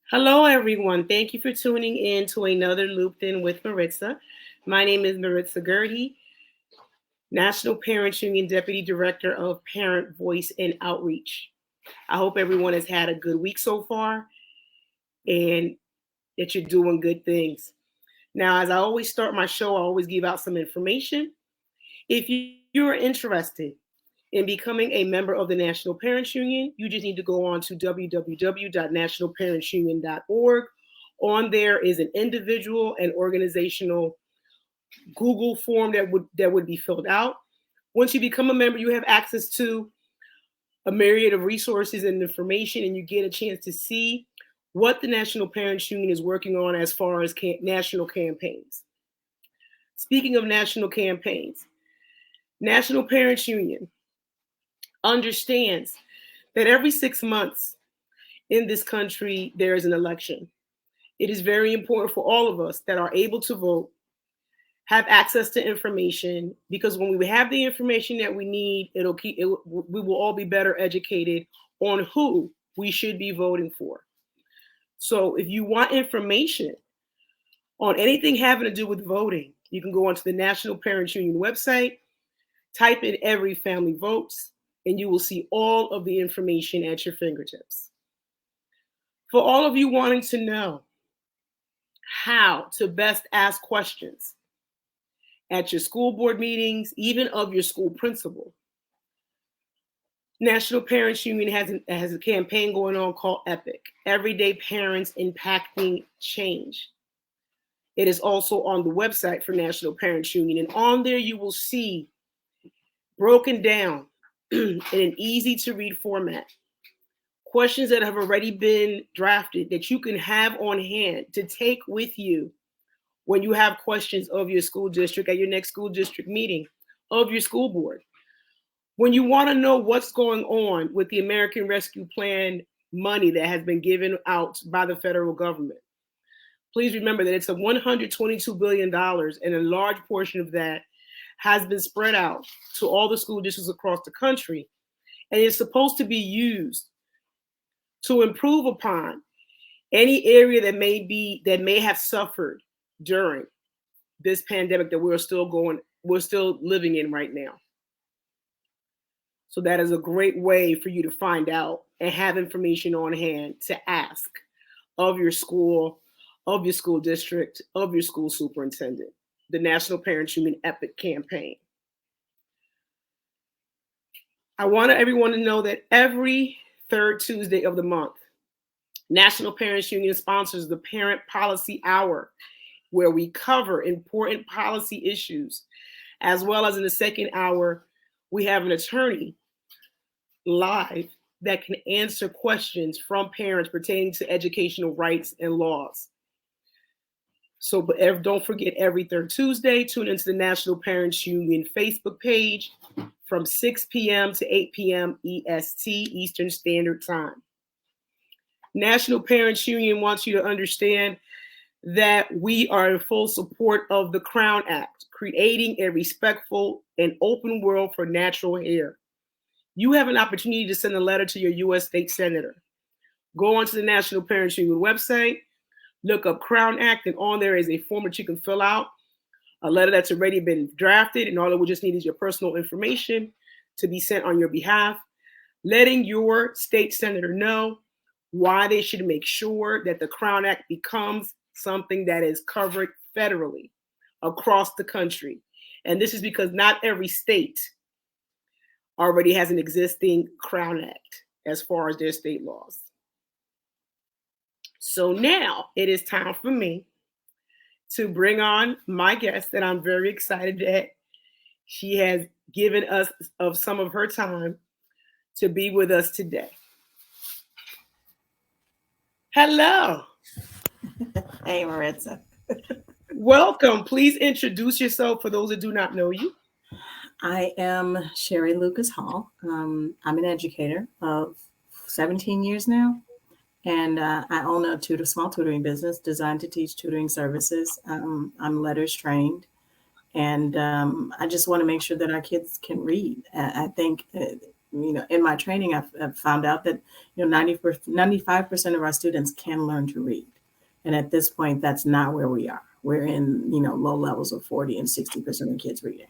Hello, everyone. Thank you for tuning in to another Looped In with Maritza. My name is Maritza Gertie, National Parents Union Deputy Director of Parent Voice and Outreach. I hope everyone has had a good week so far and that you're doing good things. Now, as I always start my show, I always give out some information. If you're interested in becoming a member of the National Parents Union, you just need to go on to www.nationalparentsunion.org. On there is an individual and organizational Google form that would be filled out. Once you become a member, you have access to a myriad of resources and information, and you get a chance to see what the National Parents Union is working on as far as national campaigns. Speaking of national campaigns, National Parents Union understands that every 6 months in this country there is an election. It is very important for all of us that are able to vote have access to information, because when we have the information that we need, we will all be better educated on who we should be voting for. So if you want information on anything having to do with voting, you can go onto the National Parents Union website, type in "Every Family Votes," and you will see all of the information at your fingertips. For all of you wanting to know how to best ask questions at your school board meetings, even of your school principal, National Parents Union has a campaign going on called EPIC, Everyday Parents Impacting Change. It is also on the website for National Parents Union, and on there you will see broken down in an easy to read format questions that have already been drafted that you can have on hand to take with you when you have questions of your school district at your next school district meeting, of your school board. When you want to know what's going on with the American Rescue Plan money that has been given out by the federal government, please remember that it's a $122 billion, and a large portion of that has been spread out to all the school districts across the country, and it's supposed to be used to improve upon any area that may have suffered during this pandemic that we're still living in right now. So that is a great way for you to find out and have information on hand to ask of your school, of your school district, of your school superintendent. The National Parents Union EPIC campaign. I want everyone to know that every third Tuesday of the month, National Parents Union sponsors the Parent Policy Hour, where we cover important policy issues, as well as in the second hour, we have an attorney live that can answer questions from parents pertaining to educational rights and laws. So don't forget, every third Tuesday, tune into the National Parents Union Facebook page from 6 p.m. to 8 p.m. EST, Eastern Standard Time. National Parents Union wants you to understand that we are in full support of the Crown Act, creating a respectful and open world for natural hair. You have an opportunity to send a letter to your U.S. state senator. Go onto the National Parents Union website, look up Crown Act, and on there is a form that you can fill out, a letter that's already been drafted, and all it will just need is your personal information to be sent on your behalf, letting your state senator know why they should make sure that the Crown Act becomes something that is covered federally across the country. And this is because not every state already has an existing Crown Act as far as their state laws. So now it is time for me to bring on my guest that I'm very excited that she has given us of some of her time to be with us today. Hello. Hey, Maritza. Welcome. Please introduce yourself for those that do not know you. I am Sherri Lucas-Hall. I'm an educator of 17 years now, and I own a small tutoring business designed to teach tutoring services. I'm letters trained, and I just want to make sure that our kids can read. I think in my training, I've found out that 95% of our students can learn to read, and at this point, that's not where we are. We're in low levels of 40 and 60% of kids reading.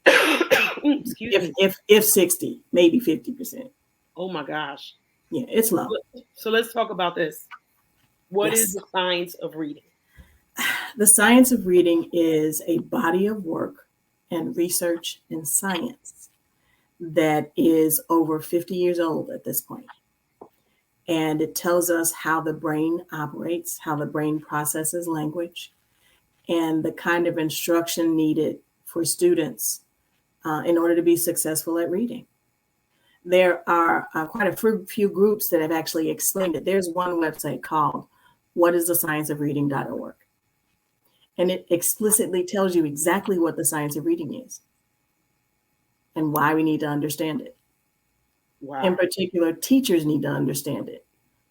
Excuse me. If 60, maybe 50%. Oh my gosh. Yeah, it's low. So let's talk about this. What Yes. is the science of reading? The science of reading is a body of work and research and science that is over 50 years old at this point. And it tells us how the brain operates, how the brain processes language, and the kind of instruction needed for students in order to be successful at reading. There are quite a few groups that have actually explained it. There's one website called whatisthescienceofreading.org. And it explicitly tells you exactly what the science of reading is and why we need to understand it. Wow. In particular, teachers need to understand it.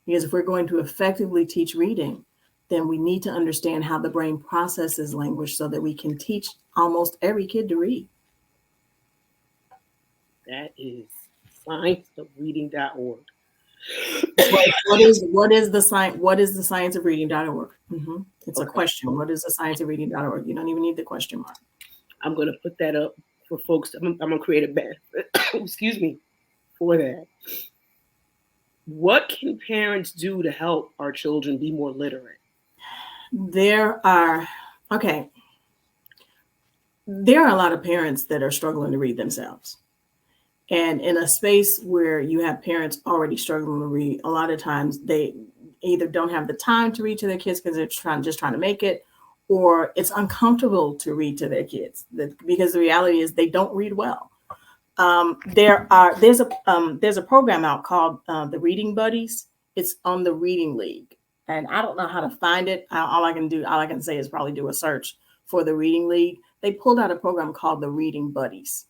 Because if we're going to effectively teach reading, then we need to understand how the brain processes language so that we can teach almost every kid to read. That is scienceofreading.org. What is the science of reading.org? Mm-hmm. It's a question. What is the science of reading.org? You don't even need the question mark. I'm going to put that up for folks. I'm going to create a band. Excuse me for that. What can parents do to help our children be more literate? There are a lot of parents that are struggling to read themselves. And in a space where you have parents already struggling to read, a lot of times they either don't have the time to read to their kids because they're just trying to make it, or it's uncomfortable to read to their kids because the reality is they don't read well. There's a program out called the Reading Buddies. It's on the Reading League, and I don't know how to find it. All I can say is probably do a search for the Reading League. They pulled out a program called the Reading Buddies.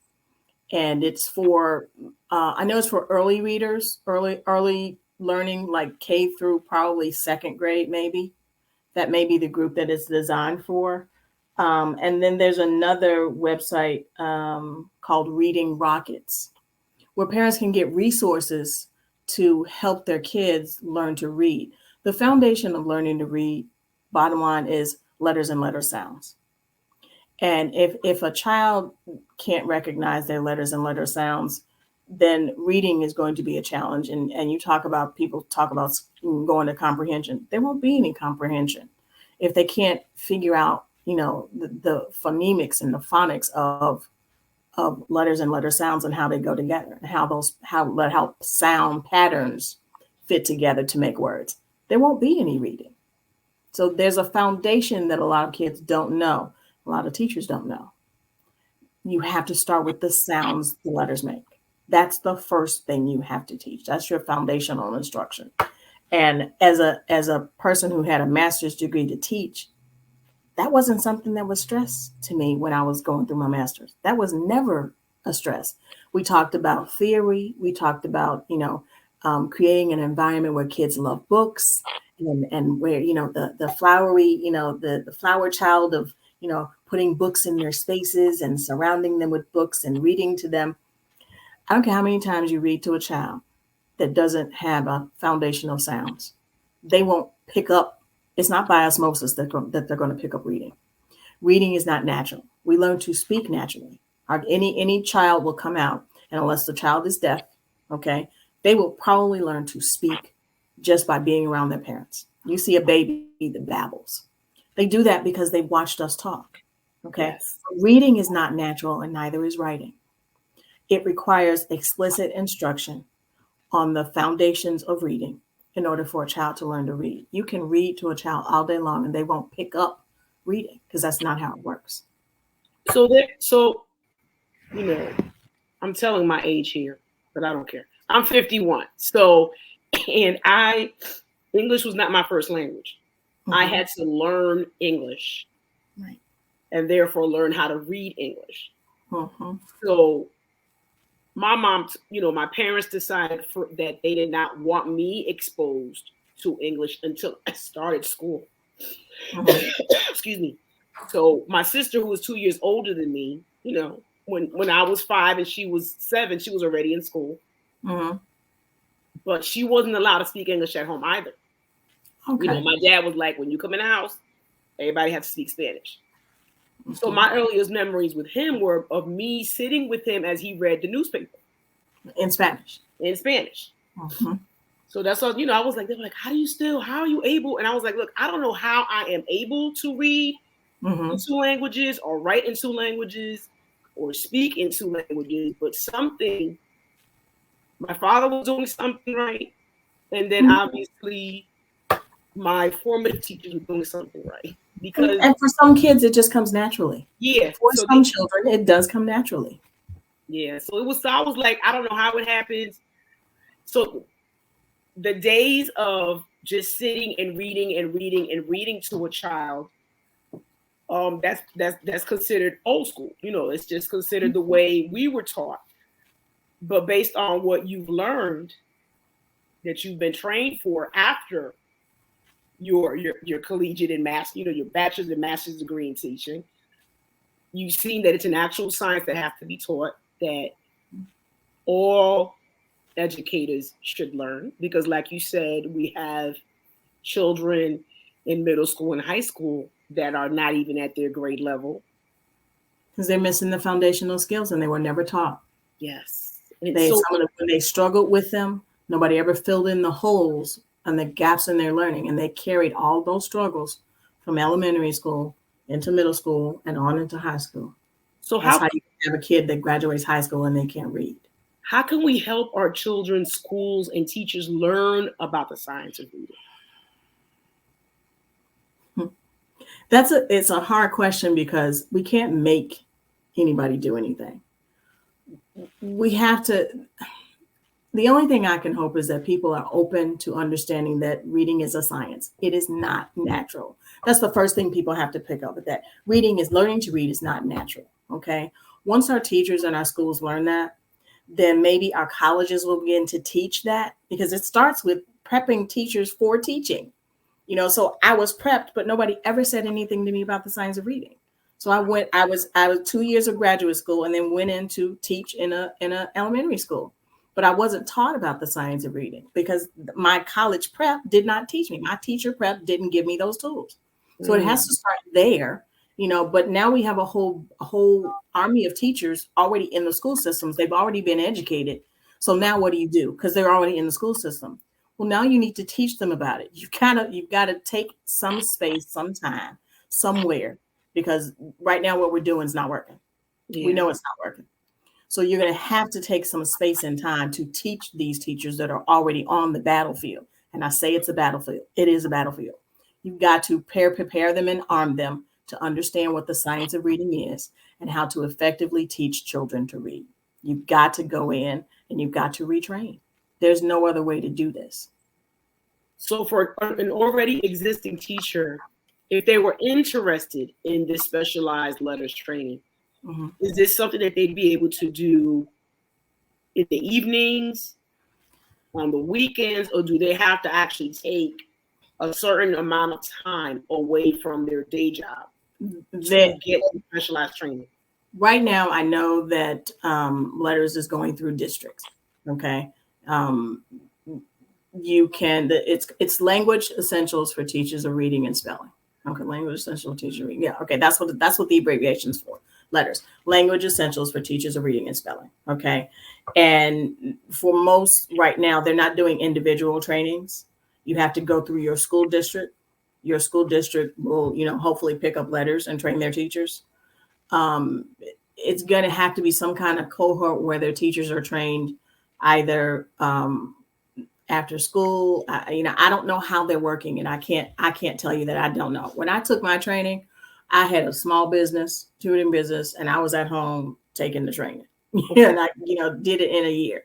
And it's for, I know it's for early readers, early learning, like K through probably second grade, maybe. That may be the group that it's designed for. And then there's another website called Reading Rockets, where parents can get resources to help their kids learn to read. The foundation of learning to read, bottom line, is letters and letter sounds. And if a child can't recognize their letters and letter sounds, then reading is going to be a challenge. And people talk about going to comprehension. There won't be any comprehension if they can't figure out, the phonemics and the phonics of letters and letter sounds and how they go together and how sound patterns fit together to make words. There won't be any reading. So there's a foundation that a lot of kids don't know. A lot of teachers don't know. You have to start with the sounds the letters make. That's the first thing you have to teach. That's your foundational instruction. And as a person who had a master's degree to teach, that wasn't something that was stress to me when I was going through my master's. That was never a stress. We talked about theory. We talked about, creating an environment where kids love books and where, the flowery, the flower child of, putting books in their spaces and surrounding them with books and reading to them. I don't care how many times you read to a child that doesn't have a foundation of sounds. They won't pick up. It's not by osmosis that they're going to pick up reading. Reading is not natural. We learn to speak naturally. Any child will come out, and unless the child is deaf, okay, they will probably learn to speak just by being around their parents. You see a baby that babbles. They do that because they watched us talk. Okay. Yes. Reading is not natural, and neither is writing. It requires explicit instruction on the foundations of reading in order for a child to learn to read. You can read to a child all day long and they won't pick up reading because that's not how it works. So I'm telling my age here, but I don't care. I'm 51. So, and English was not my first language. Mm-hmm. I had to learn English, right, and therefore learn how to read English. Mm-hmm. So my mom, my parents decided that they did not want me exposed to English until I started school. Mm-hmm. Excuse me. So my sister, who was 2 years older than me, when I was 5 and she was 7, she was already in school. Mm-hmm. But she wasn't allowed to speak English at home either. Okay. You know, my dad was like, when you come in the house, everybody has to speak Spanish. Mm-hmm. So my earliest memories with him were of me sitting with him as he read the newspaper. In Spanish. In Spanish. Mm-hmm. So that's all, you know, I was like, they were like, how are you able? And I was like, look, I don't know how I am able to read in 2 languages or write in 2 languages or speak in 2 languages, but something, my father was doing something right. And then obviously my formative teachers were doing something right. Because and for some kids, it just comes naturally. Yeah. For some children, it does come naturally. Yeah. So I was like, I don't know how it happens. So the days of just sitting and reading to a child, that's considered old school. You know, it's just considered the way we were taught. But based on what you've learned, that you've been trained for after your collegiate and master, you know, your bachelor's and master's degree in teaching, you've seen that it's an actual science that has to be taught, that all educators should learn, because like you said, we have children in middle school and high school that are not even at their grade level because they're missing the foundational skills and they were never taught. Yes. When they struggled with them, nobody ever filled in the holes and the gaps in their learning, and they carried all those struggles from elementary school into middle school and on into high school. So that's how you have a kid that graduates high school and they can't read. How can we help our children, schools, and teachers learn about the science of reading? It's a hard question because we can't make anybody do anything. We have to. The only thing I can hope is that people are open to understanding that reading is a science. It is not natural. That's the first thing people have to pick up, with that learning to read is not natural. Okay. Once our teachers and our schools learn that, then maybe our colleges will begin to teach that, because it starts with prepping teachers for teaching. You know, so I was prepped, but nobody ever said anything to me about the science of reading. So I was 2 years of graduate school and then went in to teach in a elementary school. But I wasn't taught about the science of reading because my college prep did not teach me. My teacher prep didn't give me those tools. So it has to start there, you know, but now we have a whole army of teachers already in the school systems. They've already been educated. So now what do you do? Because they're already in the school system. Well, now you need to teach them about it. You've got to take some space, some time, somewhere, because right now what we're doing is not working. Yeah. We know it's not working. So you're going to have to take some space and time to teach these teachers that are already on the battlefield. And I say it's a battlefield. It is a battlefield. You've got to prepare them and arm them to understand what the science of reading is and how to effectively teach children to read. You've got to go in and you've got to retrain. There's no other way to do this. So for an already existing teacher, if they were interested in this specialized letters training, is this something that they'd be able to do in the evenings, on the weekends, or do they have to actually take a certain amount of time away from their day job to get specialized training? Right now, I know that letters is going through districts. Okay. It's language essentials for teachers of reading and spelling. Okay, language essentials for teachers of reading. Yeah, okay, that's what the abbreviation's for. Letters, language essentials for teachers of reading and spelling. Okay, and for most right now, they're not doing individual trainings. You have to go through your school district. Your school district will, hopefully pick up letters and train their teachers. It's going to have to be some kind of cohort where their teachers are trained either after school. I don't know how they're working, and I can't tell you that I don't know. When I took my training, I had a small business, tutoring business, and I was at home taking the training. And I, did it in a year.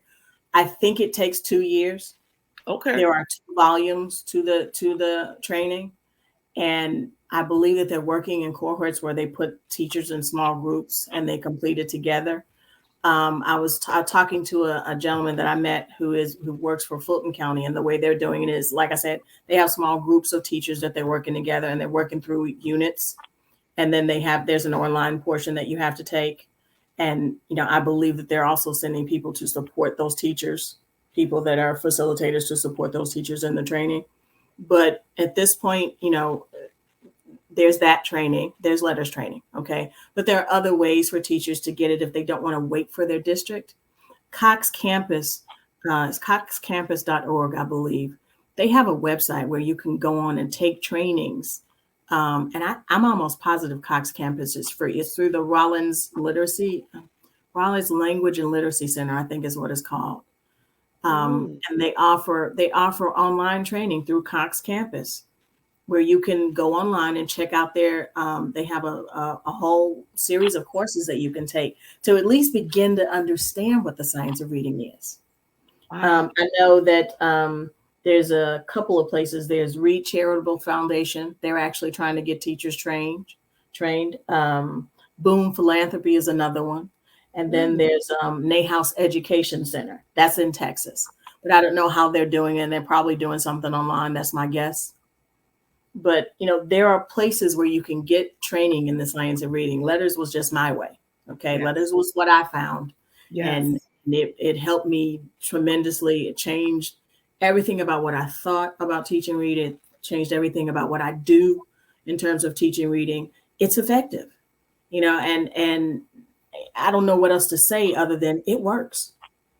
I think it takes 2 years. Okay. There are 2 volumes to the training, and I believe that they're working in cohorts where they put teachers in small groups and they complete it together. I was talking to a gentleman that I met who works for Fulton County, and the way they're doing it is, like I said, they have small groups of teachers that they're working together, and they're working through units. And then there's an online portion that you have to take. And, I believe that they're also sending people to support those teachers, people that are facilitators to support those teachers in the training. But at this point, there's that training, there's letters training. Okay. But there are other ways for teachers to get it if they don't want to wait for their district. Cox Campus, it's coxcampus.org, I believe. They have a website where you can go on and take trainings. And I'm almost positive Cox Campus is free. It's through the Rollins Language and Literacy Center, I think is what it's called. And they offer online training through Cox Campus, where you can go online and check out their, they have a whole series of courses that you can take to at least begin to understand what the science of reading is. Wow. I know that there's a couple of places. There's Reed Charitable Foundation. They're actually trying to get teachers trained. Boom Philanthropy is another one. And then there's Nahhouse Education Center. That's in Texas. But I don't know how they're doing it. And they're probably doing something online. That's my guess. But, there are places where you can get training in the science of reading. Letters was just my way. Okay. Yes. Letters was what I found. Yes. And it helped me tremendously. It changed everything about what I thought about teaching reading. It changed everything about what I do in terms of teaching reading. It's effective, and I don't know what else to say other than it works.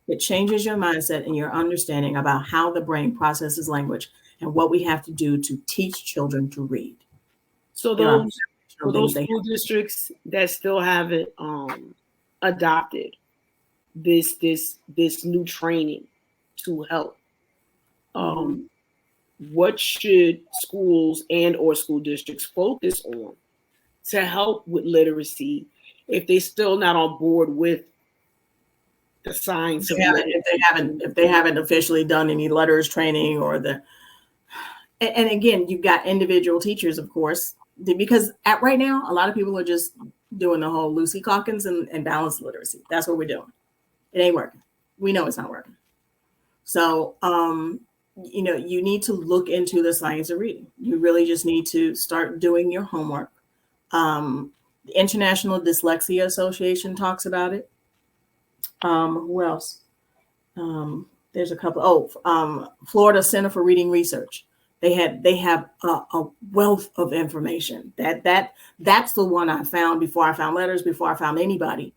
It changes your mindset and your understanding about how the brain processes language and what we have to do to teach children to read. So those school districts that still haven't adopted this new training to help, what should schools and or school districts focus on to help with literacy if they're still not on board with the science? If they haven't officially done any letters training and again, you've got individual teachers, of course, because right now, a lot of people are just doing the whole Lucy Calkins and balanced literacy. That's what we're doing. It ain't working. We know it's not working. So, you need to look into the science of reading. You really just need to start doing your homework. The International Dyslexia Association talks about it. Who else? There's a couple. Florida Center for Reading Research. They have a wealth of information. That's the one I found before I found letters, before I found anybody.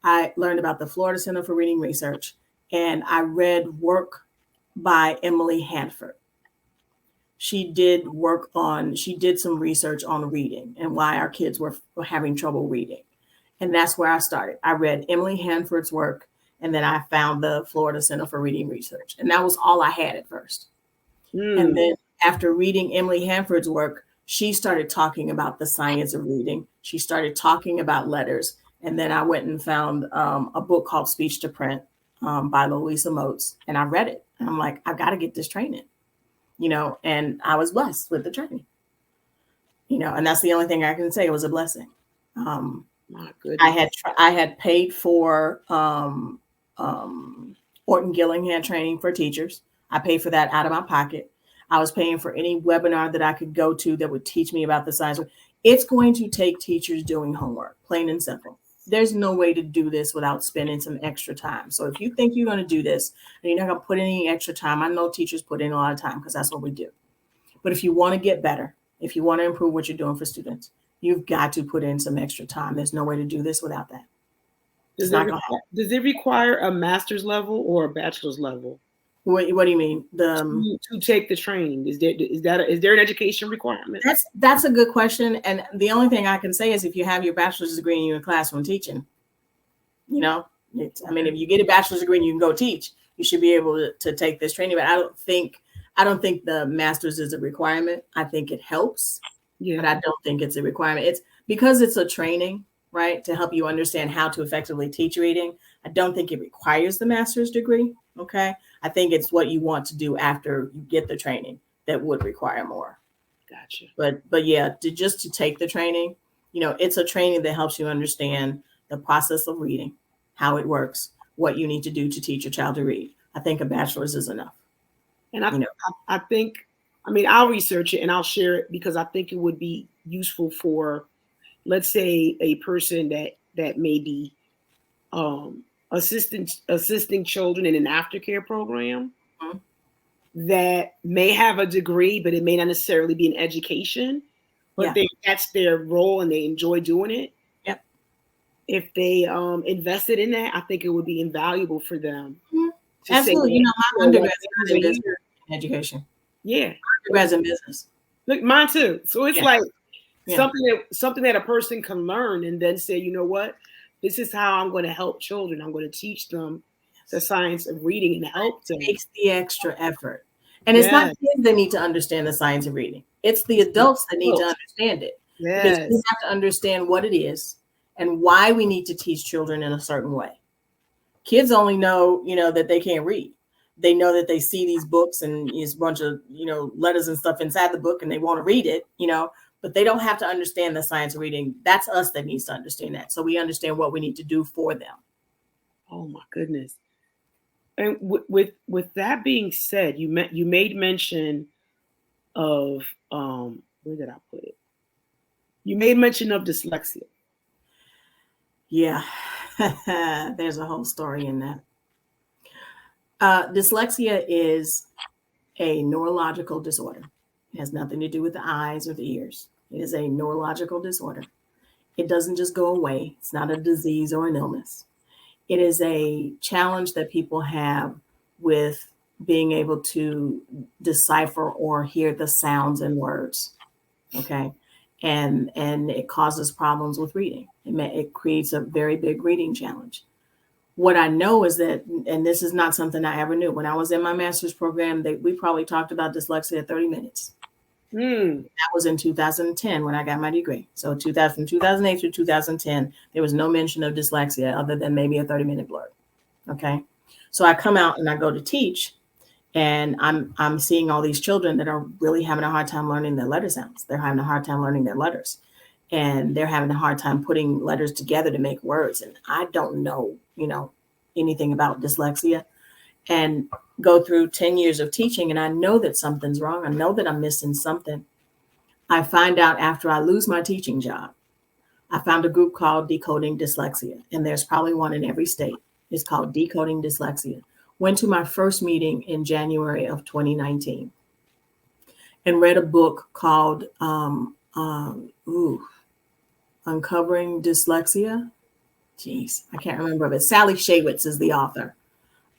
I learned about the Florida Center for Reading Research, and I read work by Emily Hanford. She did some research on reading and why our kids were having trouble reading. And that's where I started. I read Emily Hanford's work, and then I found the Florida Center for Reading Research. And that was all I had at first. And then after reading Emily Hanford's work, she started talking about the science of reading. She started talking about letters. And then I went and found a book called Speech to Print by Louisa Moats. And I read it. And I'm like, I've got to get this training, and I was blessed with the training, and that's the only thing I can say. It was a blessing. My goodness. I had paid for Orton Gillingham training for teachers. I paid for that out of my pocket. I was paying for any webinar that I could go to that would teach me about the science. It's going to take teachers doing homework, plain and simple. There's no way to do this without spending some extra time. So if you think you're going to do this and you're not going to put in any extra time, I know teachers put in a lot of time because that's what we do. But if you want to get better, if you want to improve what you're doing for students, you've got to put in some extra time. There's no way to do this without that. Does it require a master's level or a bachelor's level? What do you mean? To take the training, is there an education requirement? That's a good question. And the only thing I can say is if you have your bachelor's degree and you're in classroom teaching, if you get a bachelor's degree and you can go teach, you should be able to take this training. But I don't think the master's is a requirement. I think it helps, but I don't think it's a requirement. It's because it's a training, right, to help you understand how to effectively teach reading. I don't think it requires the master's degree. Okay. I think it's what you want to do after you get the training that would require more. Gotcha. But yeah, to take the training, it's a training that helps you understand the process of reading, how it works, what you need to do to teach your child to read. I think a bachelor's is enough. And I think, I'll research it and I'll share it because I think it would be useful for, let's say, a person that may be assisting children in an aftercare program Mhm. that may have a degree, but it may not necessarily be an education, but Yeah. that's their role and they enjoy doing it. Yep. If they invested in that, I think it would be invaluable for them Mhm. to say, Absolutely. You know, my well, undergrad's here's not in a business year. and education. Yeah. My undergrad's in business. Look, mine too. So it's Yeah. like Yeah. something that a person can learn and then say, you know what, this is how I'm going to help children. I'm going to teach them the science of reading and help them. It takes the extra effort. And it's not Yes. kids that need to understand the science of reading. It's the adults that need to understand it. Because Yes. we have to understand what it is and why we need to teach children in a certain way. Kids only know, that they can't read. They know that they see these books and it's a bunch of, letters and stuff inside the book and they want to read it, but they don't have to understand the science of reading. That's us that needs to understand that. So we understand what we need to do for them. Oh my goodness. And with that being said, you made mention of where did I put it? You made mention of dyslexia. Yeah, there's a whole story in that. Dyslexia is a neurological disorder. It has nothing to do with the eyes or the ears. It is a neurological disorder. It doesn't just go away. It's not a disease or an illness. It is a challenge that people have with being able to decipher or hear the sounds and words. Okay. And it causes problems with reading. It creates a very big reading challenge. What I know is that, and this is not something I ever knew, when I was in my master's program, we probably talked about dyslexia 30 minutes. That was in 2010 when I got my degree. So 2008 through 2010, there was no mention of dyslexia other than maybe a 30-minute blurb. Okay. So I come out and I go to teach, and I'm seeing all these children that are really having a hard time learning their letter sounds. They're having a hard time learning their letters. And they're having a hard time putting letters together to make words. And I don't know, anything about dyslexia, and go through 10 years of teaching. And I know that something's wrong. I know that I'm missing something. I find out after I lose my teaching job. I found a group called Decoding Dyslexia, and there's probably one in every state. It's called Decoding Dyslexia. Went to my first meeting in January of 2019 and read a book called Uncovering Dyslexia. Jeez, I can't remember, but Sally Shaywitz is the author.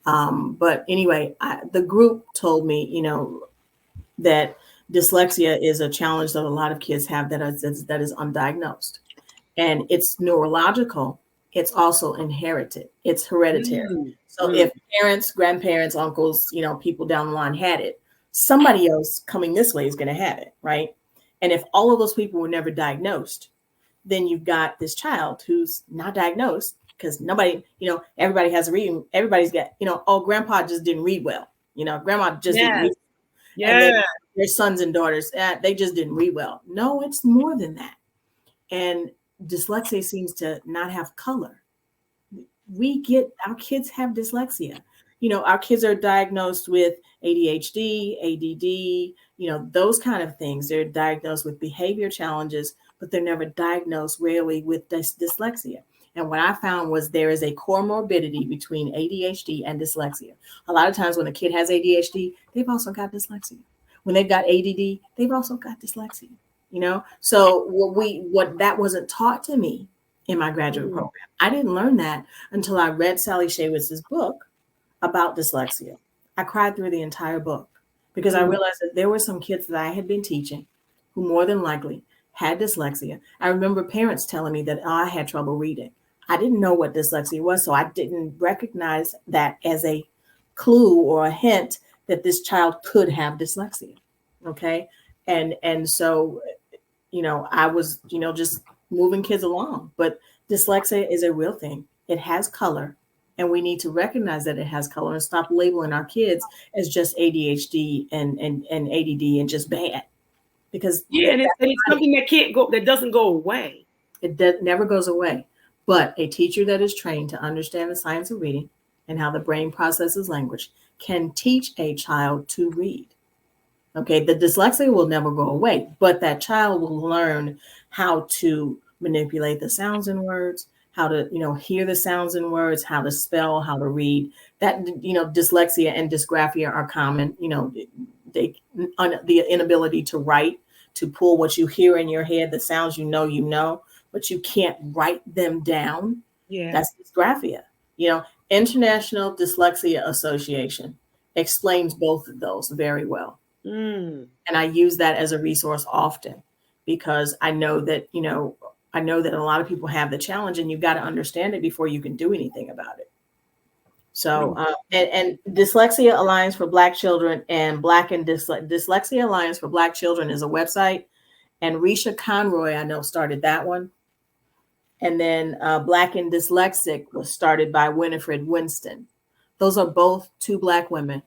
But anyway, the group told me, that dyslexia is a challenge that a lot of kids have that is undiagnosed. And it's neurological. It's also inherited. It's hereditary. So if parents, grandparents, uncles, people down the line had it, somebody else coming this way is going to have it, right? And if all of those people were never diagnosed, then you've got this child who's not diagnosed because nobody, everybody has a reading. Everybody's got, oh, grandpa just didn't read well. Grandma just didn't read. Yeah. And then their sons and daughters, they just didn't read well. No, it's more than that. And dyslexia seems to not have color. Our kids have dyslexia. Our kids are diagnosed with ADHD, ADD, those kind of things. They're diagnosed with behavior challenges, but they're never diagnosed rarely with dyslexia. And what I found was there is a core morbidity between ADHD and dyslexia. A lot of times when a kid has ADHD, they've also got dyslexia. When they've got ADD, they've also got dyslexia. So what that wasn't taught to me in my graduate program. I didn't learn that until I read Sally Shaywitz's book about dyslexia. I cried through the entire book because I realized that there were some kids that I had been teaching who more than likely had dyslexia. I remember parents telling me that I had trouble reading. I didn't know what dyslexia was, so I didn't recognize that as a clue or a hint that this child could have dyslexia. Okay. And so, I was, just moving kids along, but dyslexia is a real thing. It has color, and we need to recognize that it has color and stop labeling our kids as just ADHD and ADD and just bad. Because and it's something that doesn't go away. It never goes away. But a teacher that is trained to understand the science of reading and how the brain processes language can teach a child to read. Okay, the dyslexia will never go away, but that child will learn how to manipulate the sounds in words, how to, hear the sounds in words, how to spell, how to read. That, dyslexia and dysgraphia are common. The inability to write, to pull what you hear in your head, the sounds but you can't write them down. Yeah. That's dysgraphia. International Dyslexia Association explains both of those very well. And I use that as a resource often because I know that a lot of people have the challenge, and you've got to understand it before you can do anything about it. So, and Dyslexia Alliance for Black Children and Black and Dyslexia Alliance for Black Children is a website. And Risha Conroy, I know, started that one. And then Black and Dyslexic was started by Winifred Winston. Those are both two Black women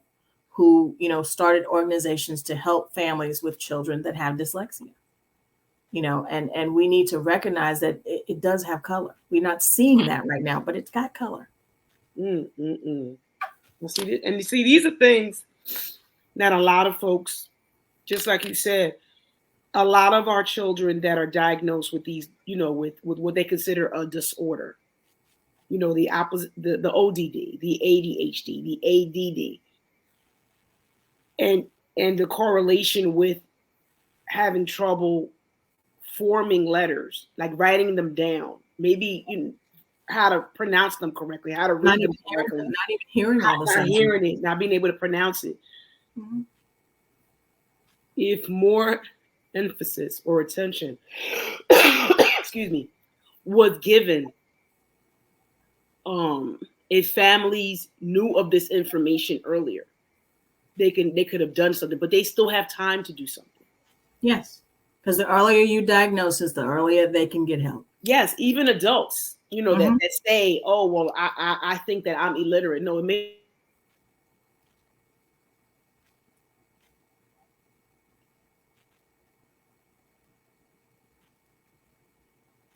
who, started organizations to help families with children that have dyslexia. And we need to recognize that it does have color. We're not seeing that right now, but it's got color. You see, these are things that a lot of folks, just like you said, a lot of our children that are diagnosed with these, with what they consider a disorder, the opposite, the ODD, the ADHD, the ADD, and the correlation with having trouble forming letters, like writing them down, maybe how to pronounce them correctly, how to read them correctly, not even hearing all the not hearing it, not being able to pronounce it. Mm-hmm. If more emphasis or attention, excuse me, was given, if families knew of this information earlier, they could have done something, but they still have time to do something. Yes, because the earlier you diagnose it, the earlier they can get help. Yes, even adults, that say, "Oh, well, I think that I'm illiterate." No, it may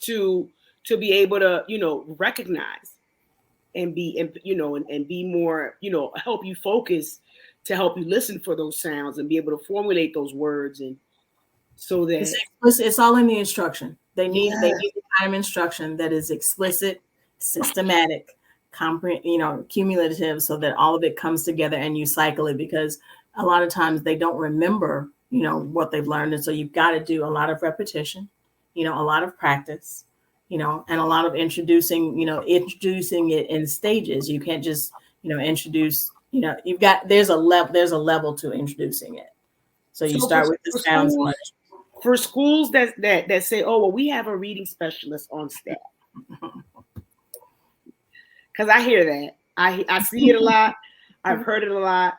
to be able to recognize and be and be more help you focus, to help you listen for those sounds and be able to formulate those words, and so that it's all in the instruction. They need the kind of instruction that is explicit, systematic, cumulative, so that all of it comes together and you cycle it, because a lot of times they don't remember what they've learned, and so you've got to do a lot of repetition, a lot of practice, and a lot of introducing it in stages. You can't just introduce, there's a level to introducing it. So you start with the sounds. For schools that say, "Oh, well, we have a reading specialist on staff," because I hear that, I see it a lot, I've heard it a lot.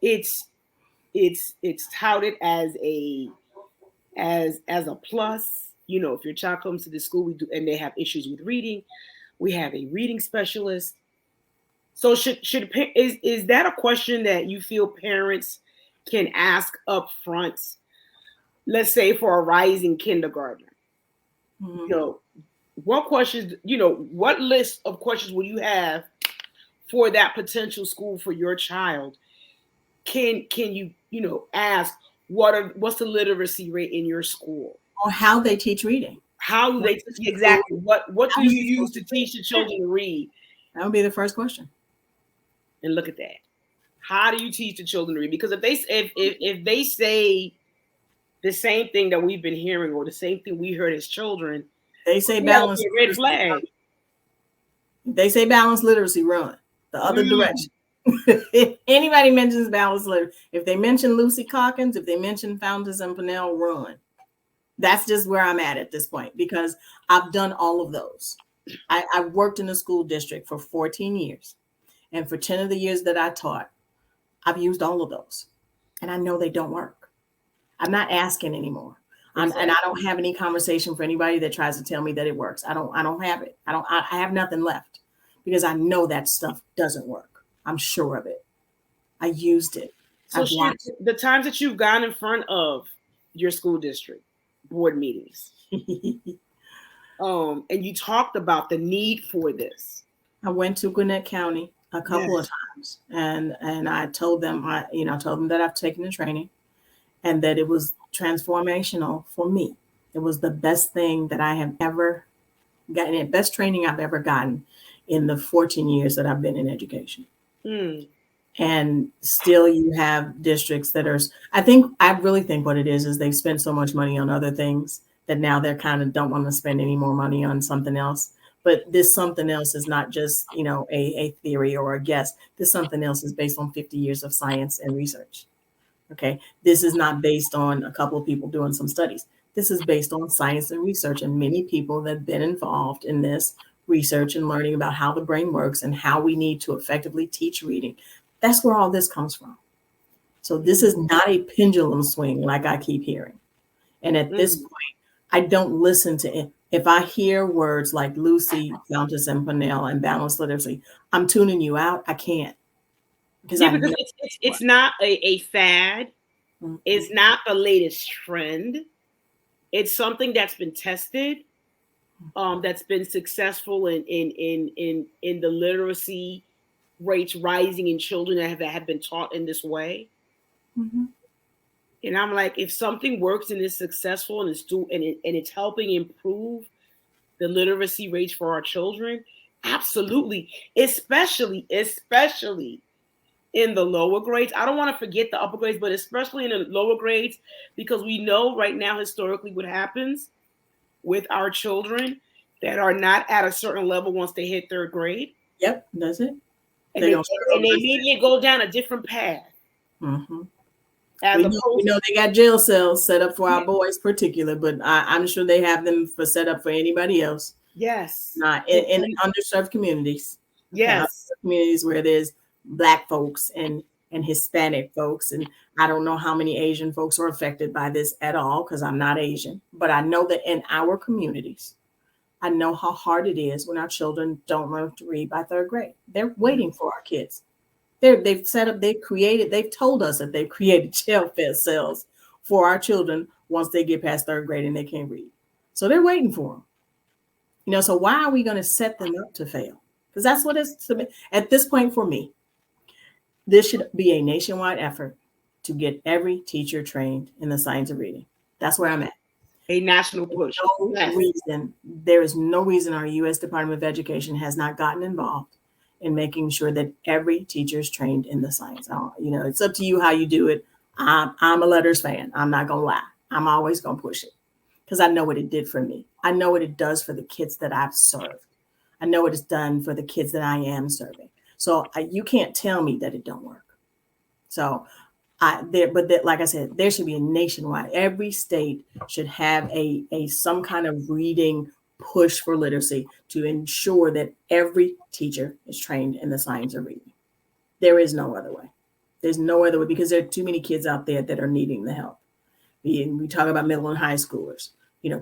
It's touted as a plus. If your child comes to the school, we do, and they have issues with reading, we have a reading specialist. So is that a question that you feel parents can ask up front? Let's say for a rising kindergartner, what questions, what list of questions will you have for that potential school for your child? Can you, ask what's the literacy rate in your school? Or how they teach reading. How do they exactly? What do you use to teach the children to read? That would be the first question. And look at that. How do you teach the children to read? Because if they say the same thing that we've been hearing, or the same thing we heard as children, they say balance. Red flag. They say balanced literacy, run the other direction. If anybody mentions balanced literacy, if they mention Lucy Calkins, if they mention Fountas and Pinnell, run. That's just where I'm at this point, because I've done all of those. I've worked in a school district for 14 years. And for 10 of the years that I taught, I've used all of those. And I know they don't work. I'm not asking anymore. Exactly. And I don't have any conversation for anybody that tries to tell me that it works. I don't have it. I have nothing left, because I know that stuff doesn't work. I'm sure of it. I used it. So the times that you've gone in front of your school district board meetings, and you talked about the need for this. I went to Gwinnett County a couple of times, and I told them, that I've taken the training and that it was transformational for me. It was the best thing that I have ever gotten the best training I've ever gotten in the 14 years that I've been in education. Mm. And still you have districts that are, I really think what it is they've spent so much money on other things that now they're kind of don't want to spend any more money on something else. But this something else is not just, a theory or a guess. This something else is based on 50 years of science and research. Okay. This is not based on a couple of people doing some studies. This is based on science and research and many people that have been involved in this research and learning about how the brain works and how we need to effectively teach reading. That's where all this comes from. So this is not a pendulum swing like I keep hearing. And at this point, I don't listen to it. If I hear words like Lucy, Countess, and Pinnell and balanced literacy, I'm tuning you out. I can't. Because it's not a fad. Mm-hmm. It's not the latest trend. It's something that's been tested, that's been successful in the literacy rates rising in children that have been taught in this way. Mm-hmm. And I'm like, if something works and is successful and it's helping improve the literacy rates for our children, absolutely, especially in the lower grades. I don't want to forget the upper grades, but especially in the lower grades, because we know right now historically what happens with our children that are not at a certain level once they hit third grade. Yep, does it? And they immediately go down a different path. Mm-hmm. We know they got jail cells set up for our boys particular, but I'm sure they have them set up for anybody else. Yes. In underserved communities. Yes. Communities where there's Black folks and Hispanic folks. And I don't know how many Asian folks are affected by this at all because I'm not Asian. But I know that in our communities, I know how hard it is when our children don't learn to read by third grade. They're waiting for our kids. They've told us that they've created jail cells for our children once they get past third grade and they can't read. So they're waiting for them. So why are we going to set them up to fail? Because that's what it's at this point for me. This should be a nationwide effort to get every teacher trained in the science of reading. That's where I'm at. A national push. There is no reason our U.S. Department of Education has not gotten involved in making sure that every teacher is trained in the science. It's up to you how you do it. I'm a letters fan. I'm not going to lie. I'm always going to push it because I know what it did for me. I know what it does for the kids that I've served. I know what it's done for the kids that I am serving. So you can't tell me that it don't work. So like I said, there should be a nationwide. Every state should have some kind of reading push for literacy to ensure that every teacher is trained in the science of reading. There is no other way. There's no other way because there are too many kids out there that are needing the help. We talk about middle and high schoolers,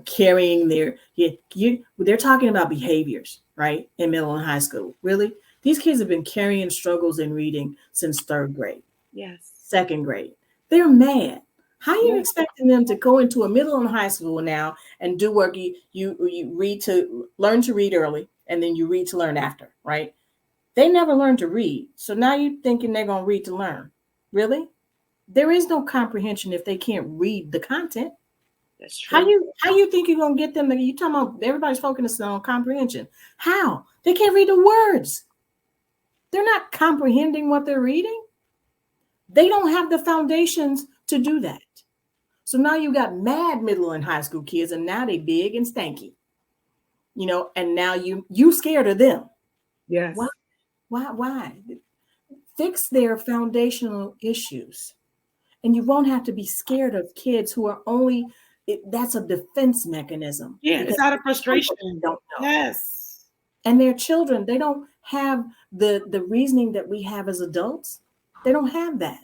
carrying they're talking about behaviors, right? In middle and high school. Really? These kids have been carrying struggles in reading since third grade. Yes. Second grade. They're mad. How are you expecting them to go into a middle and high school now and do work? You read to learn to read early and then you read to learn after, right? They never learned to read. So now you're thinking they're going to read to learn. Really? There is no comprehension if they can't read the content. That's true. How you think you're going to get them? You talking about everybody's focusing on comprehension. How? They can't read the words. They're not comprehending what they're reading. They don't have the foundations to do that. So now you got mad middle and high school kids, and now they big and stanky, and now you scared of them. Yes. Why? Fix their foundational issues, and you won't have to be scared of kids who are that's a defense mechanism. Yeah, it's out of frustration. Don't know. Yes. And their children, they don't have the reasoning that we have as adults. They don't have that.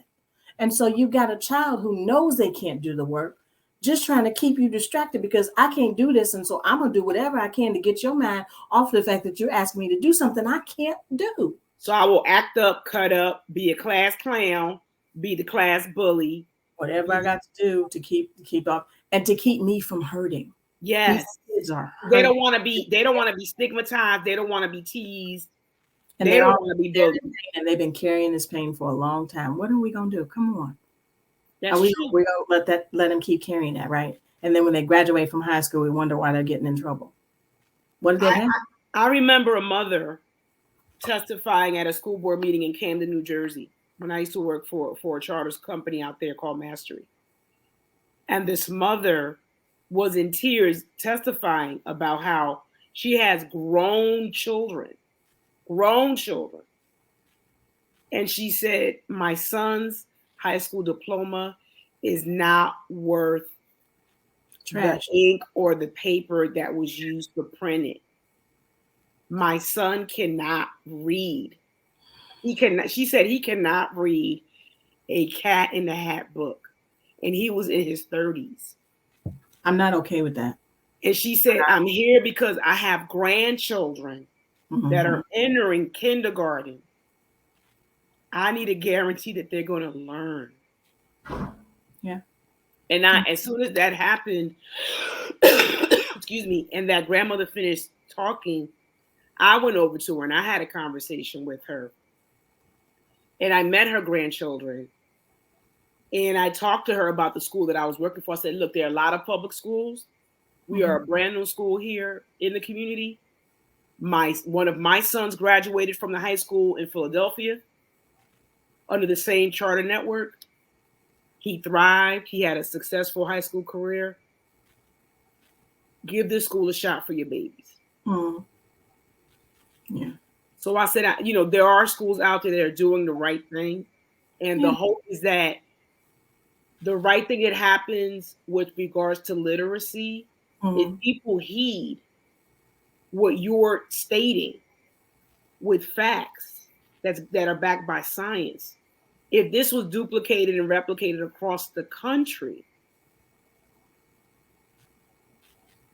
And so you've got a child who knows they can't do the work, just trying to keep you distracted because I can't do this. And so I'm going to do whatever I can to get your mind off the fact that you're asking me to do something I can't do. So I will act up, cut up, be a class clown, be the class bully. Whatever I got to do to keep up and to keep me from hurting. Yes. These kids are hurting. They don't want to be stigmatized. They don't want to be teased. And they don't want to be bullied. And they've been carrying this pain for a long time. What are we going to do? Come on. That's true. We're going to let them keep carrying that, right? And then when they graduate from high school, we wonder why they're getting in trouble. What did they have? I remember a mother testifying at a school board meeting in Camden, New Jersey, when I used to work for a charter company out there called Mastery. And this mother was in tears testifying about how she has grown children. And she said, my son's high school diploma is not worth Trash. the ink or the paper that was used to print it. My son cannot read. She said he cannot read a Cat in the Hat book. And he was in his 30s. I'm not okay with that. And she said, I'm here because I have grandchildren that are entering kindergarten. I need a guarantee that they're going to learn. Yeah. And as soon as that happened, excuse me, and that grandmother finished talking, I went over to her and I had a conversation with her. And I met her grandchildren. And I talked to her about the school that I was working for. I said, look, there are a lot of public schools. We are a brand new school here in the community. One of my sons graduated from the high school in Philadelphia under the same charter network. He thrived. He had a successful high school career. Give this school a shot for your babies. Yeah. So I said, there are schools out there that are doing the right thing. And the hope is that the right thing that happens with regards to literacy is people heed what you're stating with facts that are backed by science. If this was duplicated and replicated across the country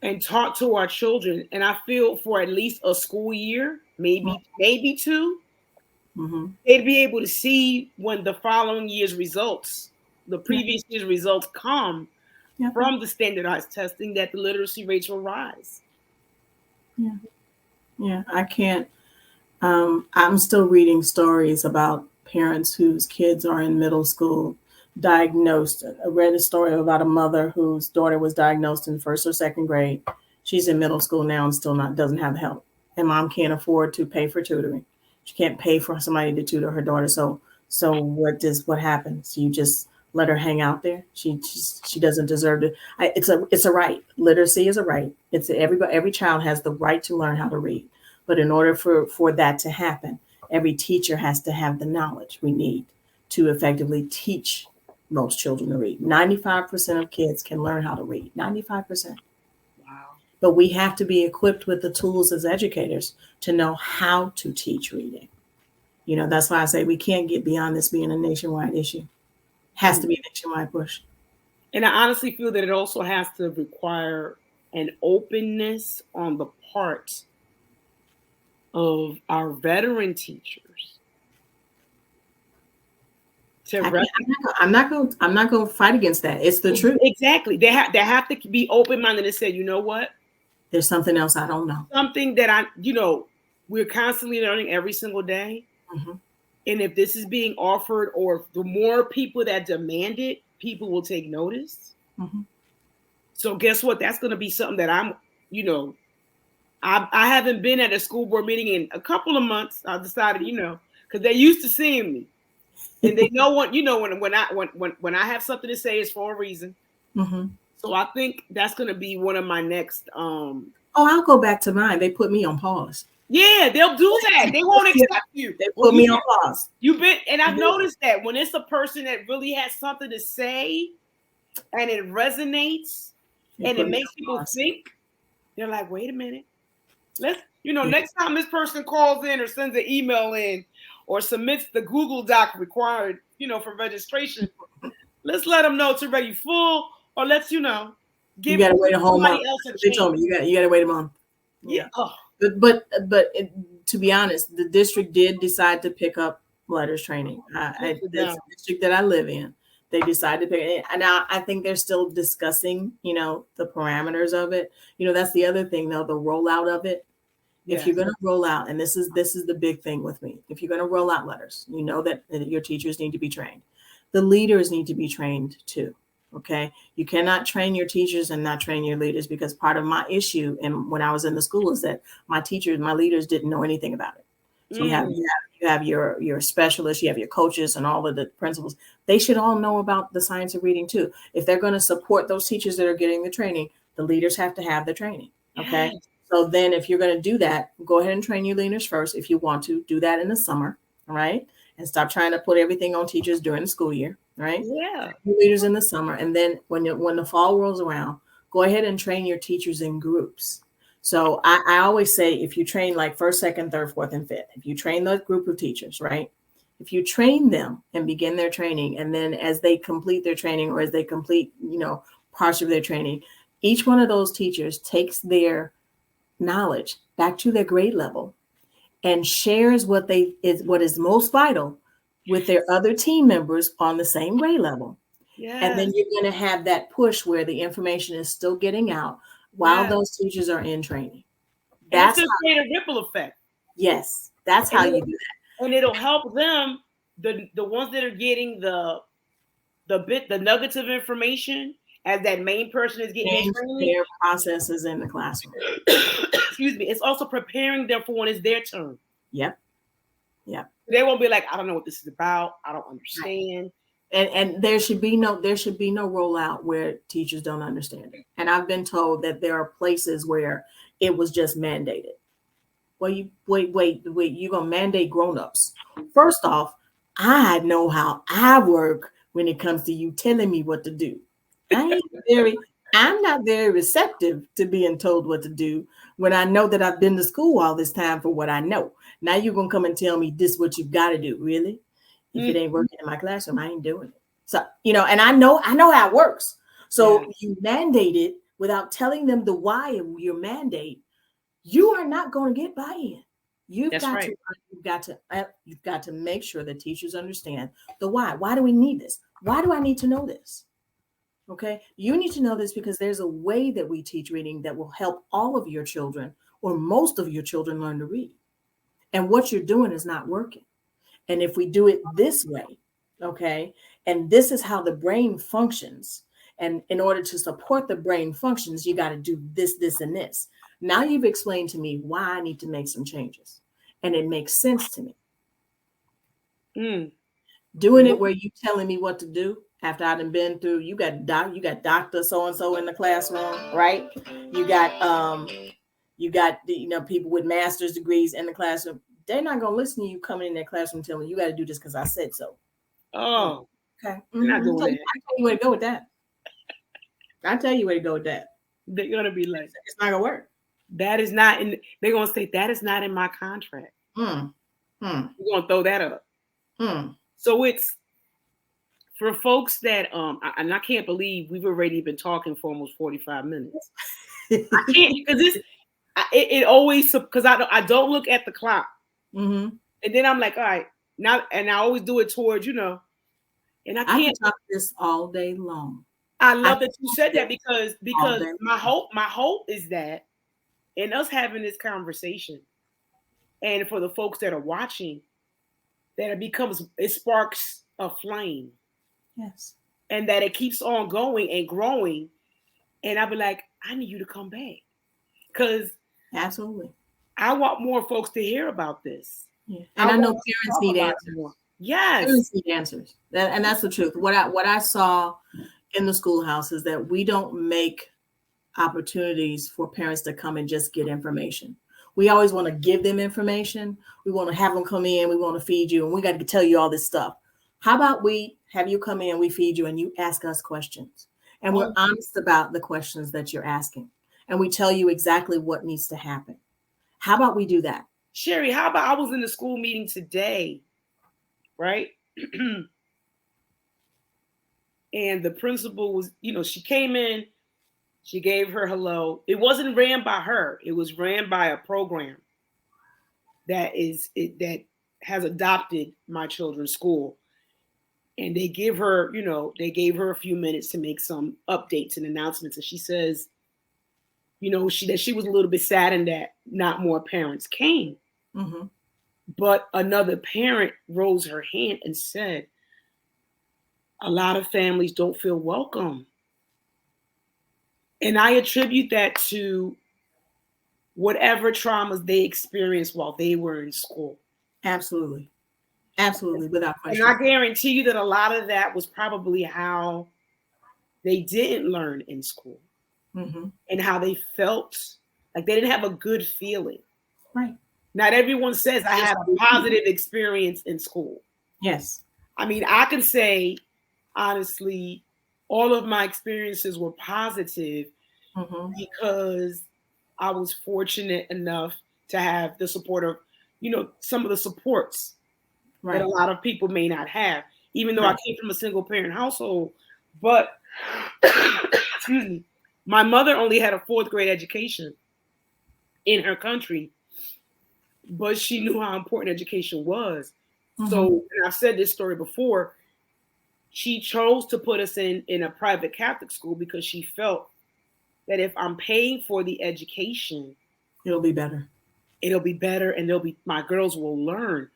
and taught to our children, and I feel for at least a school year, maybe two, they'd be able to see when the following year's results, the previous year's results come from the standardized testing, that the literacy rates will rise. Yeah, I can't. I'm still reading stories about parents whose kids are in middle school diagnosed. I read a story about a mother whose daughter was diagnosed in first or second grade. She's in middle school now and still doesn't have help. And mom can't afford to pay for tutoring. She can't pay for somebody to tutor her daughter. So what happens? You just let her hang out there. She doesn't deserve to. It's a right. Literacy is a right. Every child has the right to learn how to read. But in order for that to happen, every teacher has to have the knowledge we need to effectively teach most children to read. 95% of kids can learn how to read. 95%. Wow. But we have to be equipped with the tools as educators to know how to teach reading. That's why I say we can't get beyond this being a nationwide issue. Has to be a nationwide push. And I honestly feel that it also has to require an openness on the part of our veteran teachers. I'm not going to fight against that. It's the truth. Exactly. They have to be open-minded and say, you know what? There's something else I don't know. Something that we're constantly learning every single day. And if this is being offered, or the more people that demand it, people will take notice. So guess what? That's going to be something that I haven't been at a school board meeting in a couple of months. I decided, because they're used to seeing me, and they know when I have something to say, it's for a reason. So I think that's going to be one of my next. I'll go back to mine. They put me on pause. Yeah, they'll do that. They won't accept you. They put me on pause. And I've noticed that when it's a person that really has something to say, and it resonates, and it makes people think, they're like, wait a minute. Let's, next time this person calls in or sends an email in or submits the Google Doc required, for registration, let's let them know it's already full, or let's, give you gotta wait a whole month. They told me you gotta wait a month. Yeah. But to be honest, the district did decide to pick up letters training. That's the district that I live in. They decided to pick it. And now I think they're still discussing, the parameters of it. That's the other thing, though, the rollout of it. Yes. If you're going to roll out, and this is the big thing with me, if you're going to roll out letters, that your teachers need to be trained. The leaders need to be trained too. Okay. You cannot train your teachers and not train your leaders, because part of my issue and when I was in the school is that my teachers, my leaders didn't know anything about it. So you have your specialists, you have your coaches and all of the principals. They should all know about the science of reading too. If they're going to support those teachers that are getting the training, the leaders have to have the training. Okay. Yes. So then if you're going to do that, go ahead and train your leaders first. If you want to do that in the summer, all right, and stop trying to put everything on teachers during the school year, right? Yeah. Your leaders in the summer, and then when the fall rolls around, go ahead and train your teachers in groups. So I always say, if you train like first, second, third, fourth, and fifth, if you train that group of teachers, right? If you train them and begin their training, and then as they complete their training or as they complete, parts of their training, each one of those teachers takes their knowledge back to their grade level and shares what is most vital with their other team members on the same grade level. Yes. And then you're going to have that push where the information is still getting out while those teachers are in training. That's going to create a ripple effect. Yes, that's how you do that. And it'll help them, the ones that are getting the nuggets of information, as that main person is getting their processes in the classroom. Excuse me. It's also preparing them for when it's their turn. Yep. They won't be like, I don't know what this is about. I don't understand. And there should be no rollout where teachers don't understand it. And I've been told that there are places where it was just mandated. Well, you wait, you're gonna mandate grown-ups. First off, I know how I work when it comes to you telling me what to do. I'm not very receptive to being told what to do when I know that I've been to school all this time for what I know. Now you're gonna come and tell me this is what you've got to do, really? If it ain't working in my classroom, I ain't doing it. So, and I know how it works. So you mandate it without telling them the why of your mandate. You are not going to get buy-in. You've got to make sure that teachers understand the why. Why do we need this? Why do I need to know this? Okay. You need to know this because there's a way that we teach reading that will help all of your children or most of your children learn to read. And what you're doing is not working. And if we do it this way, okay, and this is how the brain functions, and in order to support the brain functions, you got to do this, this, and this. Now you've explained to me why I need to make some changes, and it makes sense to me. Doing it where you telling me what to do after I've been through, you got Dr. so-and-so in the classroom, right? You got people with master's degrees in the classroom. They're not going to listen to you coming in their classroom telling you got to do this because I said so. Oh, okay. Not doing that. I tell you where to go with that. They're going to be like, it's not going to work. That is not in, they're going to say, that is not in my contract. We're going to throw that up. So it's for folks that, and I can't believe we've already been talking for almost 45 minutes. I can't, because it always, because I don't look at the clock. And then I'm like, all right, now, and I always do it towards, and I can't talk this all day long. I love that you said that because my hope is that in us having this conversation, and for the folks that are watching, that it sparks a flame. Yes. And that it keeps on going and growing. And I'll be like, I need you to come back. Because absolutely, I want more folks to hear about this. Yeah. And I know parents need answers. Yes. Parents need answers. And that's the truth. What I saw in the schoolhouse is that we don't make opportunities for parents to come and just get information. We always want to give them information. We want to have them come in. We want to feed you. And we got to tell you all this stuff. How about we have you come in, we feed you, and you ask us questions. And we're honest about the questions that you're asking. And we tell you exactly what needs to happen. How about we do that? Sherri, how about I was in the school meeting today, right? And the principal was, she came in, she gave her hello. It wasn't ran by her. It was ran by a program that has adopted my children's school. And they give her, they gave her a few minutes to make some updates and announcements. And she says, that she was a little bit saddened that not more parents came. But another parent rose her hand and said, a lot of families don't feel welcome. And I attribute that to whatever traumas they experienced while they were in school. Absolutely. Absolutely, without question. And I guarantee you that a lot of that was probably how they didn't learn in school, and how they felt like they didn't have a good feeling. Right. Not everyone says I had a positive experience in school. Yes. I mean, I can say, honestly, all of my experiences were positive because I was fortunate enough to have the support of, some of the supports that a lot of people may not have, even though I came from a single parent household. But, excuse me, my mother only had a 4th grade education in her country, but she knew how important education was. So, and I've said this story before, she chose to put us in a private Catholic school because she felt that if I'm paying for the education, it'll be better. It'll be better, and my girls will learn.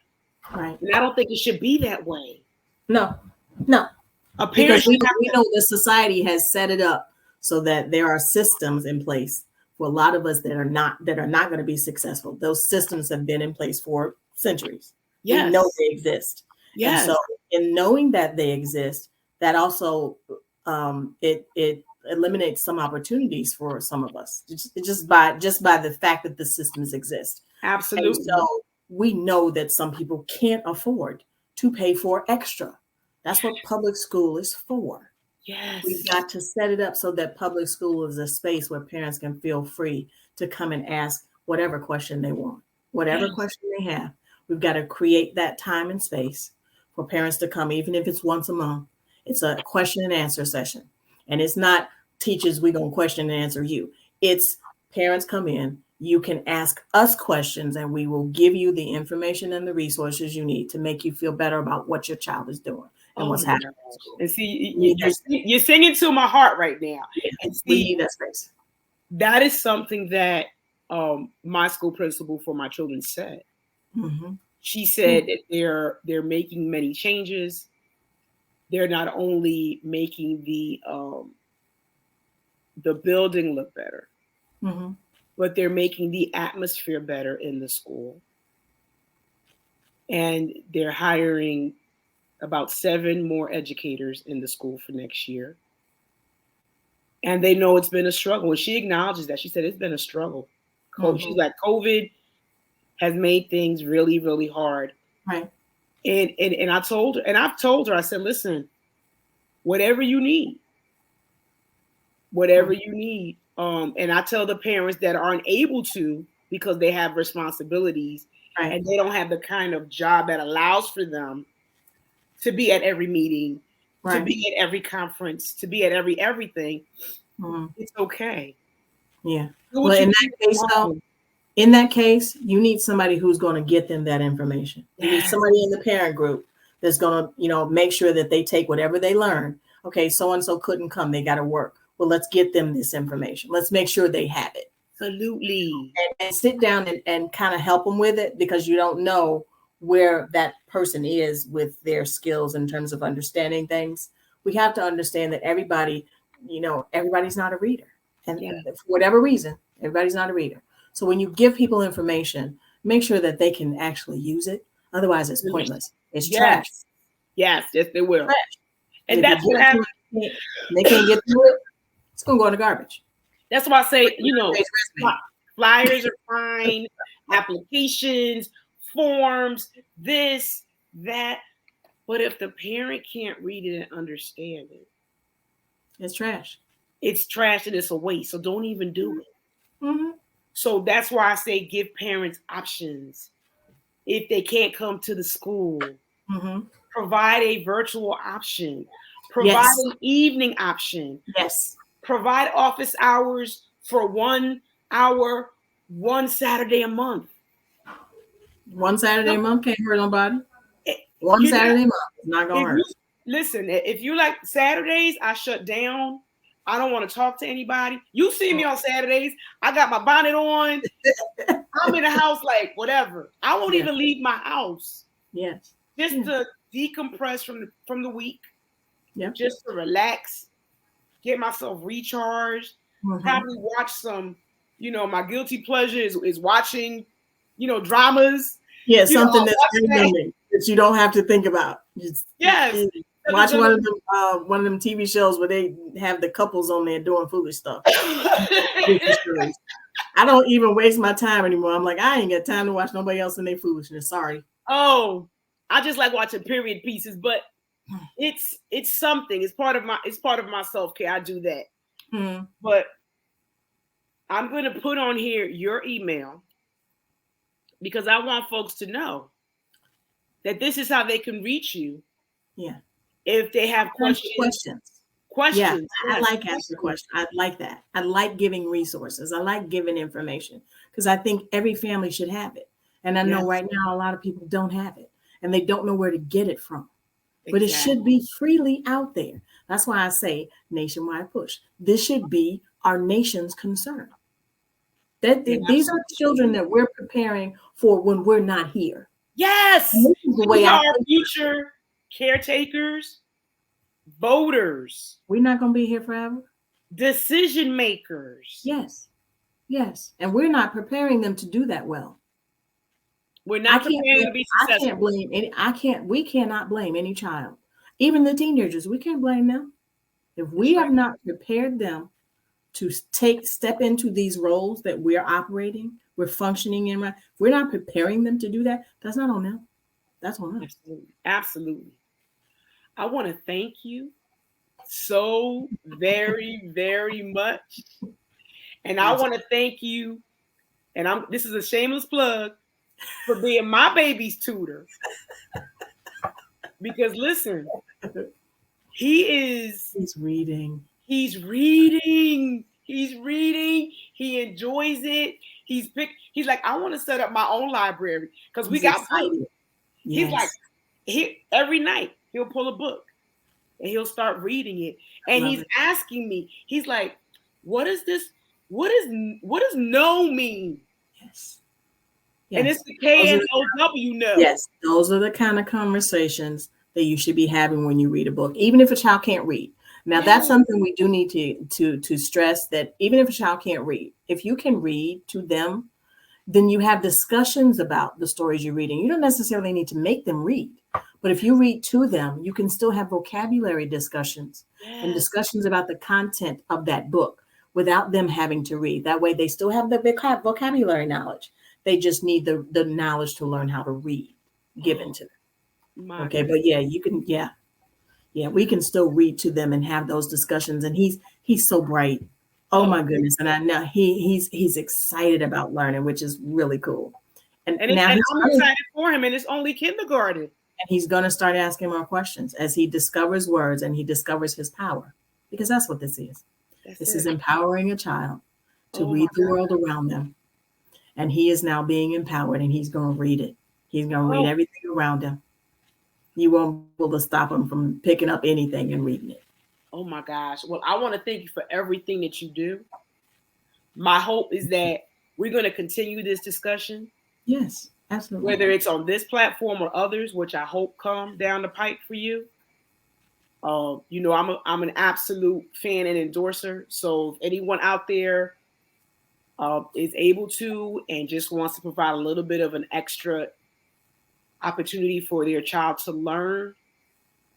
Right. And I don't think it should be that way. No. Because we know the society has set it up so that there are systems in place for a lot of us that are not going to be successful. Those systems have been in place for centuries. Yes. We know they exist. Yes. And so in knowing that they exist, that also it eliminates some opportunities for some of us just by the fact that the systems exist. Absolutely. And so we know that some people can't afford to pay for extra. That's what public school is for. Yes. We've got to set it up so that public school is a space where parents can feel free to come and ask whatever question they want, whatever question they have. We've got to create that time and space for parents to come, even if it's once a month. It's a question and answer session. And it's not teachers, we're going to question and answer you. It's parents come in, you can ask us questions, and we will give you the information and the resources you need to make you feel better about what your child is doing and what's happening. And see, you're singing to my heart right now. Yeah, and see, we need that space. That is something that my school principal for my children said. She said that they're making many changes. They're not only making the building look better, but they're making the atmosphere better in the school. And they're hiring about 7 more educators in the school for next year. And they know it's been a struggle. And she acknowledges that. She said it's been a struggle. She's like, COVID has made things really, really hard. Right. And I told her, and I've told her, I said, listen, whatever you need. And I tell the parents that aren't able to because they have responsibilities and they don't have the kind of job that allows for them to be at every meeting, to be at every conference, to be at everything. It's okay. Yeah. Well, in that case, you need somebody who's going to get them that information. You need somebody in the parent group that's going to, make sure that they take whatever they learn. Okay, so-and-so couldn't come. They got to work. Well, let's get them this information. Let's make sure they have it. Absolutely. And sit down and kind of help them with it, because you don't know where that person is with their skills in terms of understanding things. We have to understand that everybody's not a reader. And for whatever reason, everybody's not a reader. So when you give people information, make sure that they can actually use it. Otherwise, it's pointless. It's trash. Yes, they will. Trash. And that's what happens. They can't get through it. It's going to go in the garbage. That's why I say, flyers are fine, applications, forms, this, that. But if the parent can't read it and understand it, it's trash. It's trash and it's a waste. So don't even do it. So that's why I say give parents options. If they can't come to the school, provide a virtual option. Provide an evening option. Yes. Provide office hours for 1 hour, 1 Saturday a month. 1 Saturday a month can't hurt nobody. One Saturday a month is not going to hurt. Listen, if you like Saturdays, I shut down. I don't want to talk to anybody. You see me on Saturdays. I got my bonnet on. I'm in the house like whatever. I won't even leave my house. Yes. Just to decompress from the week. Yep. just to relax, get myself recharged, probably watch some, my guilty pleasure is watching, dramas. Yeah, something that's that. that you don't have to think about. Just Yes. watch one of them TV shows where they have the couples on there doing foolish stuff. I don't even waste my time anymore. I'm like, I ain't got time to watch nobody else in their foolishness. Sorry. Oh, I just like watching period pieces, but it's something. It's part of my self-care. I do that. But I'm going to put on here your email because I want folks to know that this is how they can reach you. Yeah. If they have questions. Yeah, I like asking questions. I like that. I like giving resources. I like giving information because I think every family should have it. And I know right now a lot of people don't have it and they don't know where to get it from. Exactly. But it should be freely out there. That's why I say nationwide push. This should be our nation's concern. These are children that we're preparing for when we're not here. Yes. The way our future caretakers, voters. We're not going to be here forever. Decision makers. Yes. Yes. And we're not preparing them to do that well. We're not preparing to be successful. I can't blame we cannot blame any child. Even the teenagers, we can't blame them. If we have not prepared them to step into these roles that we're operating, we're functioning in, right? If we're not preparing them to do that, that's not on them. That's on us. Absolutely. Absolutely. I want to thank you so very, very much. And I want to thank you, and this is a shameless plug, for being my baby's tutor. Because listen, he's reading. He enjoys it. He's like, I want to set up my own library because we got books. Yes. He's like, every night he'll pull a book and he'll start reading it. And he's asking me, he's like, what is this? What does no mean? Yes. And it's the K-N-O-W no. Yes, those are the kind of conversations that you should be having when you read a book, even if a child can't read. Now, that's something we do need to stress, that even if a child can't read, if you can read to them, then you have discussions about the stories you're reading. You don't necessarily need to make them read, but if you read to them, you can still have vocabulary discussions and discussions about the content of that book without them having to read. That way they still have the vocabulary knowledge. They just need the knowledge to learn how to read given to them. Okay, but you can, we can still read to them and have those discussions. And he's so bright. Oh my goodness. And I know he's excited about learning, which is really cool. And now I'm excited for him, and it's only kindergarten. And he's going to start asking more questions as he discovers words and he discovers his power, because that's what this is. This is empowering a child to read the world around them. And he is now being empowered, and he's going to read it. He's going to read everything around him. You won't be able to stop him from picking up anything and reading it. Oh my gosh. Well, I want to thank you for everything that you do. My hope is that we're going to continue this discussion. Yes, absolutely. Whether it's on this platform or others, which I hope come down the pipe for you. I'm an absolute fan and endorser. So if anyone out there is able to and just wants to provide a little bit of an extra opportunity for their child to learn,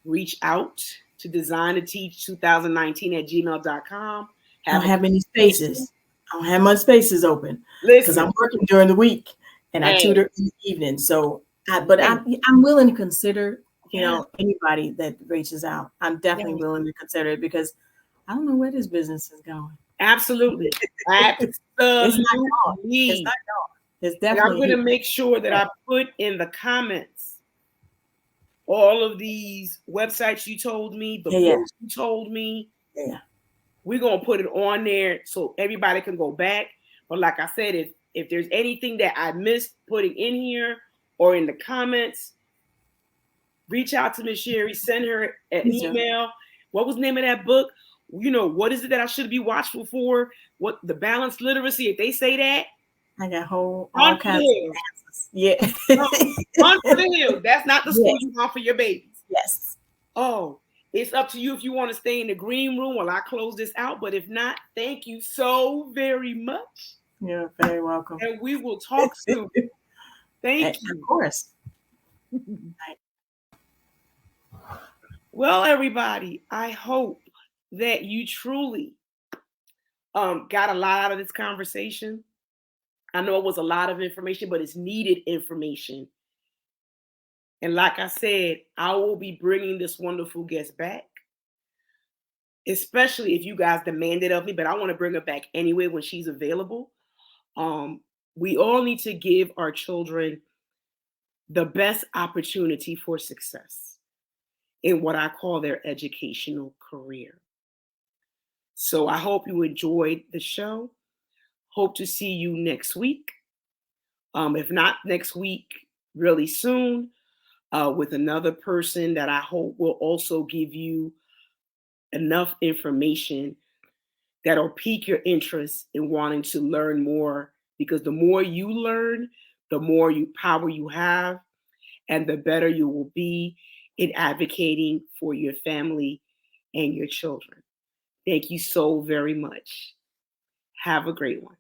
reach out to design to teach 2019 at gmail.com. I don't have any spaces. I don't have much spaces open because I'm working during the week and I tutor in the evening. So, I'm willing to consider, anybody that reaches out. I'm definitely willing to consider it because I don't know where this business is going. Absolutely. It's not gone. It's definitely. And I'm going to make sure that I put in the comments all of these websites you told me, the books you told me. Yeah. We're going to put it on there so everybody can go back. But like I said, if there's anything that I missed putting in here or in the comments, reach out to Ms. Sherri, send her an email. What was the name of that book? What is it that I should be watchful for? What the balanced literacy? If they say that, I got all kinds of answers. Yeah. Run for the hill. That's not the school you want for your babies. Yes. Oh, It's up to you if you want to stay in the green room while I close this out. But if not, thank you so very much. You're very welcome. And we will talk soon. Thank you. Of course. Well, everybody, I hope that you truly got a lot out of this conversation. I know it was a lot of information, but it's needed information. And like I said, I will be bringing this wonderful guest back, especially if you guys demand it of me, but I want to bring her back anyway when she's available. We all need to give our children the best opportunity for success in what I call their educational career. So I hope you enjoyed the show. Hope to see you next week. If not next week, really soon, with another person that I hope will also give you enough information that'll pique your interest in wanting to learn more, because the more you learn, the more power you have, and the better you will be in advocating for your family and your children. Thank you so very much. Have a great one.